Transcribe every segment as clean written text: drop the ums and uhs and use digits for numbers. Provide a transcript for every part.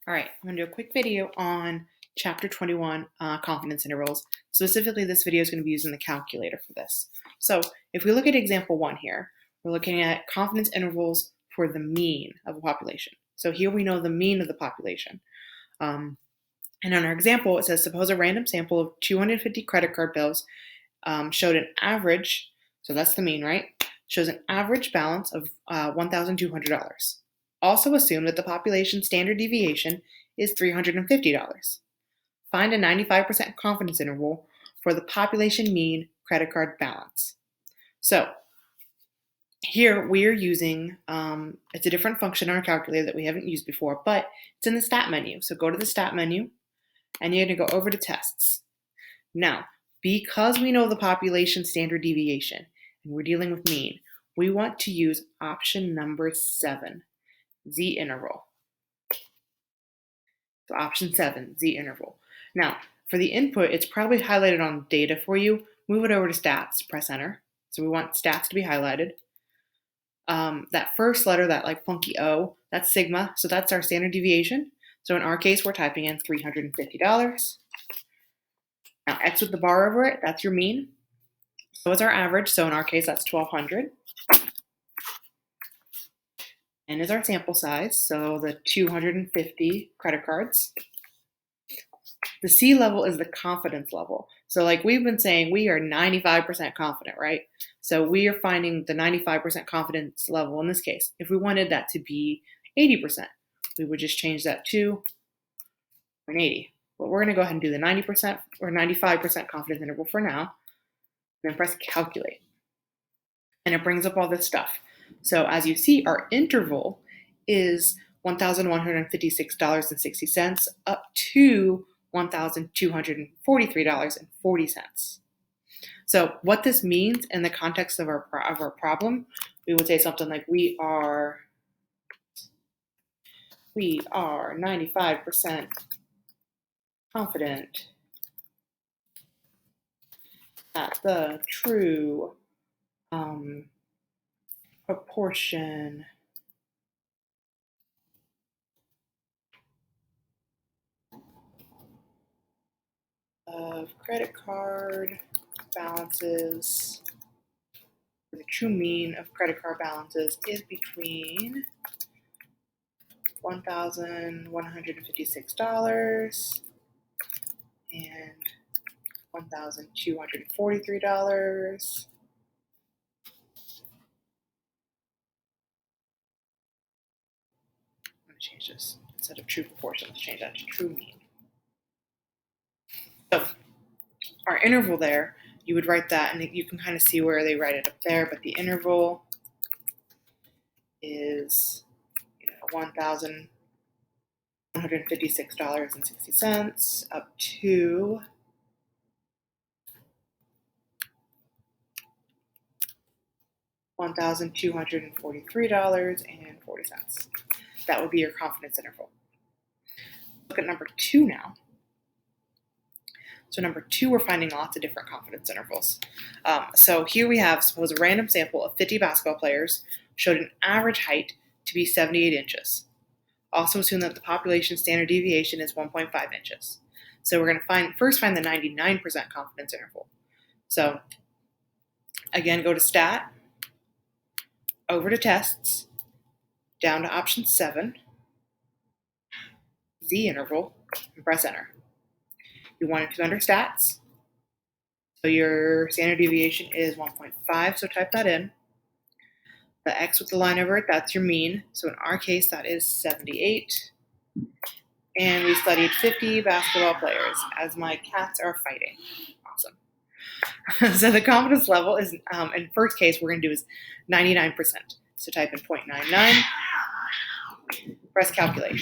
All right, I'm going to do a quick video on Chapter 21, confidence intervals. Specifically, this video is going to be using the calculator for this. So if we look at example 1 here, we're looking at confidence intervals for the mean of a population. So here we know the mean of the population. And on our example, it says, suppose a random sample of 250 credit card bills showed an average, so that's the mean, right? Shows an average balance of $1,200. Also assume that the population standard deviation is $350. Find a 95% confidence interval for the population mean credit card balance. So here we are using, it's a different function on our calculator that we haven't used before, but it's in the stat menu. So go to the stat menu and you're going to go over to tests. Now, because we know the population standard deviation and we're dealing with mean, we want to use option number 7, Z interval. So option 7, Z interval. Now, for the input, it's probably highlighted on data for you. Move it over to stats, press enter. So we want stats to be highlighted. That first letter, that like funky O, that's sigma. So that's our standard deviation. So in our case, we're typing in $350. Now X with the bar over it, that's your mean. So it's our average. So in our case, that's 1,200. N is our sample size, so the 250 credit cards. The C level is the confidence level. So like we've been saying, we are 95% confident, right? So we are finding the 95% confidence level in this case. If we wanted that to be 80%, we would just change that to an 80. But we're going to go ahead and do the 90% or 95% confidence interval for now, and then press calculate. And it brings up all this stuff. So as you see, our interval is $1,156.60 up to $1,243.40. So what this means in the context of our problem, we would say something like we are 95% confident that the true proportion of credit card balances, the true mean of credit card balances is between $1,156 and $1,243. I'm going to change this. Instead of true proportion, let's change that to true mean. So our interval there, you would write that, and you can kind of see where they write it up there, but the interval is $1,156.60 up to $1,243.40. That would be your confidence interval. Look at number 2 now. So number 2, we're finding lots of different confidence intervals. So here we have, suppose a random sample of 50 basketball players showed an average height to be 78 inches. Also assume that the population standard deviation is 1.5 inches. So we're going to first find the 99% confidence interval. So again, go to stat, over to tests, down to option 7, Z interval, and press enter. You want it to under stats. So your standard deviation is 1.5, so type that in. The X with the line over it, that's your mean. So in our case, that is 78. And we studied 50 basketball players as my cats are fighting. Awesome. So the confidence level is, in first case, we're going to do is 99%. So type in 0.99, press calculate.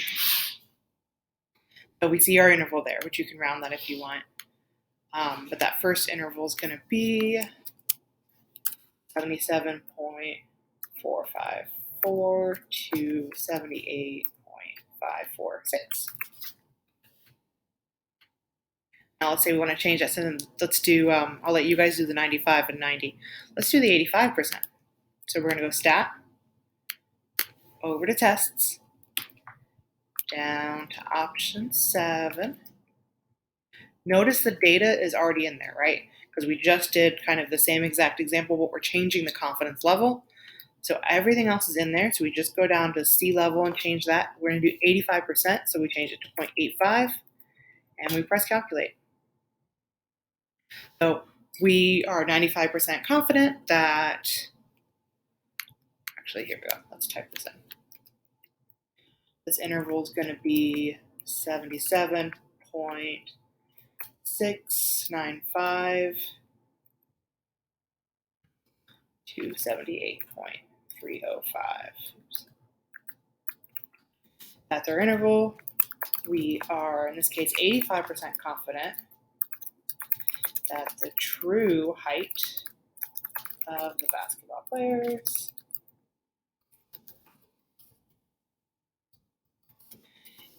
So we see our interval there, which you can round that if you want. But that first interval is going to be 77.454 to 78.546. Now let's say we want to change that. So let's do, I'll let you guys do the 95 and 90. Let's do the 85%. So we're going to go stat, over to tests, down to option 7. Notice the data is already in there, right? Because we just did kind of the same exact example, but we're changing the confidence level. So everything else is in there. So we just go down to C level and change that. We're going to do 85%, so we change it to 0.85, and we press calculate. So we are 95% confident that, actually, here we go. Let's type this in. This interval is going to be 77.695 to 78.305. That's our interval. We are, in this case, 85% confident that the true height of the basketball players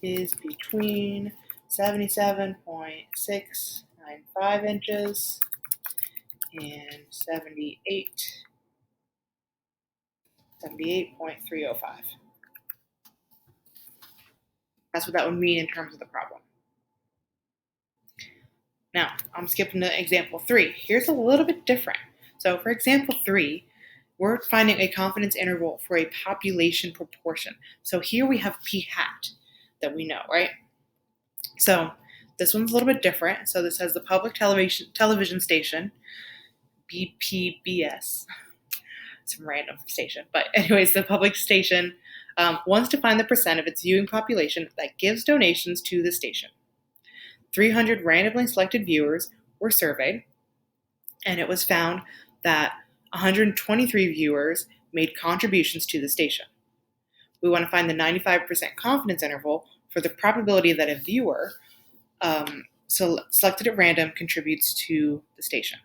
is between 77.695 inches and 78.305. That's what that would mean in terms of the problem. Now, I'm skipping to example 3. Here's a little bit different. So for example 3, we're finding a confidence interval for a population proportion. So here we have p hat that we know, right? So this one's a little bit different. So this has the public television station, BPBS, some random station. But anyways, the public station wants to find the percent of its viewing population that gives donations to the station. 300 randomly selected viewers were surveyed, and it was found that 123 viewers made contributions to the station. We want to find the 95% confidence interval for the probability that a viewer selected at random contributes to the station.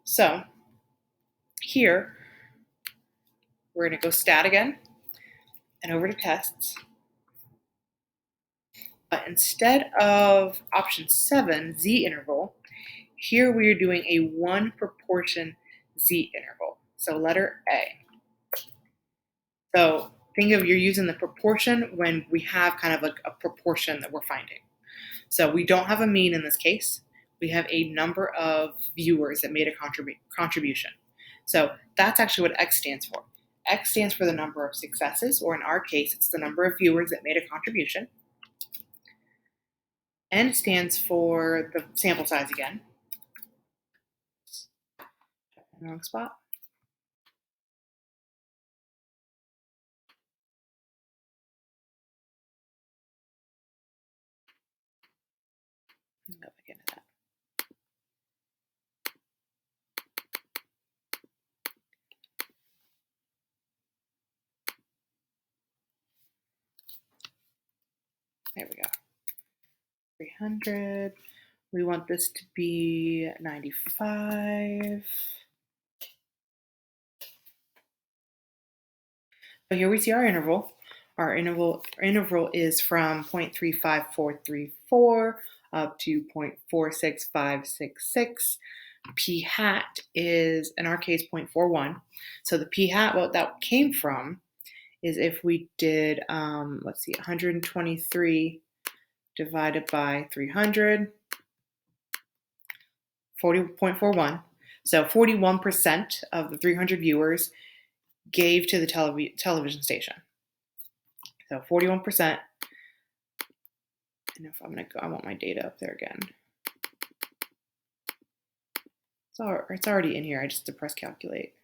So here, we're going to go stat again and over to tests. But instead of option 7, Z interval, here we are doing a 1 proportion Z interval. So letter A. So think of you're using the proportion when we have kind of like a proportion that we're finding. So we don't have a mean in this case. We have a number of viewers that made a contribution. So that's actually what X stands for. X stands for the number of successes, or in our case, it's the number of viewers that made a contribution. N stands for the sample size again. Wrong spot. Go back into that. There we go. 300. We want this to be 95. So here we see our interval. Our interval is from 0.35434 up to 0.46566. P hat is, in our case, 0.41. So the P hat, what that came from is if we did, let's see, 123 divided by 300, 40.41. So 41% of the 300 viewers gave to the television station. So 41%. And if I'm going to go, I want my data up there again. It's already in here. I just have to press calculate.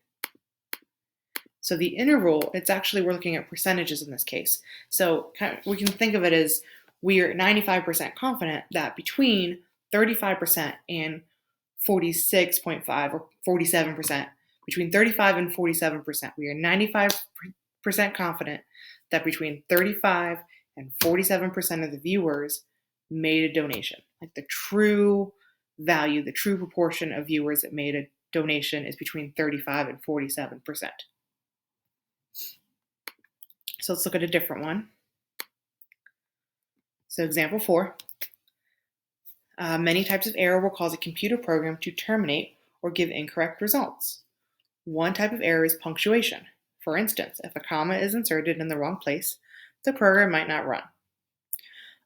So the interval, it's actually, we're looking at percentages in this case. So we can think of it as we are 95% confident that between 35% and 46.5 or 47%, between 35 and 47%, we are 95% confident that between 35 and 47% of the viewers made a donation. Like the true value, the true proportion of viewers that made a donation is between 35 and 47%. So let's look at a different one. So example 4. Many types of error will cause a computer program to terminate or give incorrect results. One type of error is punctuation. For instance, if a comma is inserted in the wrong place, the program might not run.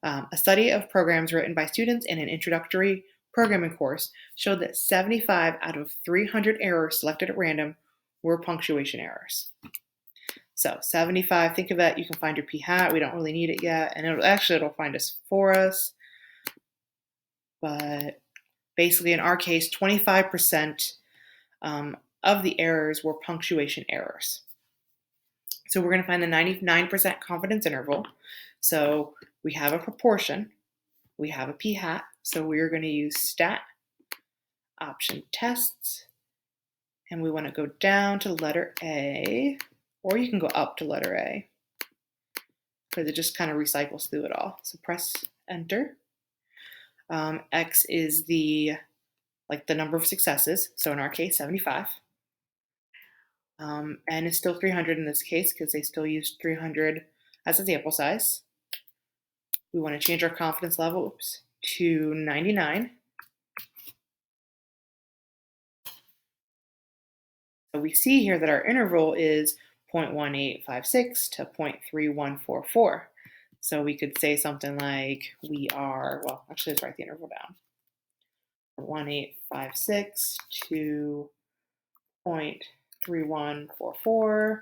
A study of programs written by students in an introductory programming course showed that 75 out of 300 errors selected at random were punctuation errors. So 75, think of that. You can find your p-hat. We don't really need it yet. And it'll find us for us. But basically, in our case, 25% of the errors were punctuation errors. So we're going to find the 99% confidence interval. So we have a proportion. We have a p-hat. So we're going to use stat, option tests, and we want to go down to letter A, or you can go up to letter A, because it just kind of recycles through it all. So press enter. X is the number of successes. So in our case, 75. And it's still 300 in this case because they still use 300 as a sample size. We want to change our confidence level to 99. So we see here that our interval is 0.1856 to 0.3144. So we could say something like we are, well, actually let's write the interval down. 0.1856 to 0.3144.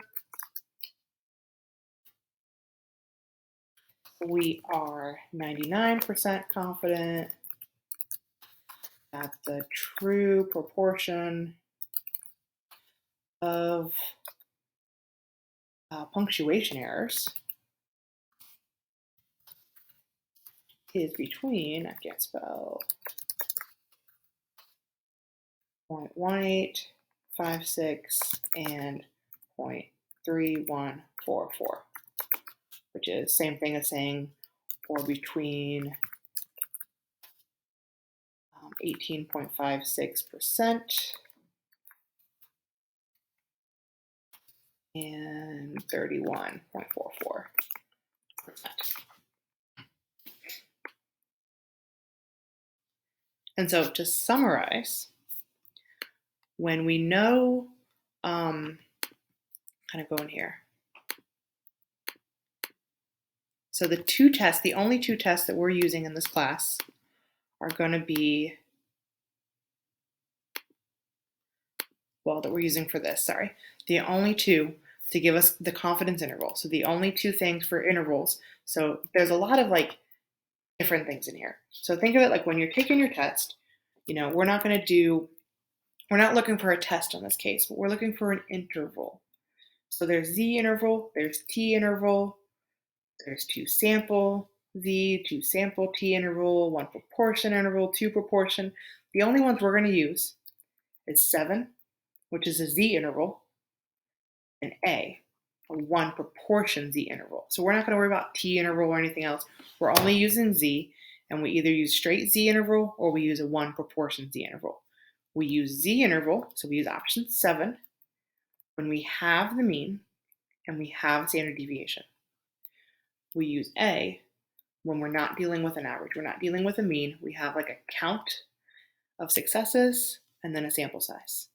We are 99% confident that the true proportion of punctuation errors is between, I can't spell, 0.1856 and 0.3144, which is the same thing as saying or between 18.56% and 31.44%. And so to summarize, when we know, kind of go in here. So the only two tests that we're using in this class are going to be, that we're using for this, sorry. The only two to give us the confidence interval. So the only two things for intervals. So there's a lot of different things in here. So think of it like when you're taking your test, we're not looking for a test in this case, but we're looking for an interval. So there's Z interval, there's T interval, there's two sample Z, two sample T interval, one proportion interval, two proportion. The only ones we're going to use is 7, which is a Z interval, and A, a one proportion Z interval. So we're not going to worry about T interval or anything else. We're only using Z, and we either use straight Z interval or we use a one proportion Z interval. We use Z interval, so we use option 7 when we have the mean and we have standard deviation. We use A when we're not dealing with an average. We're not dealing with a mean. We have a count of successes and then a sample size.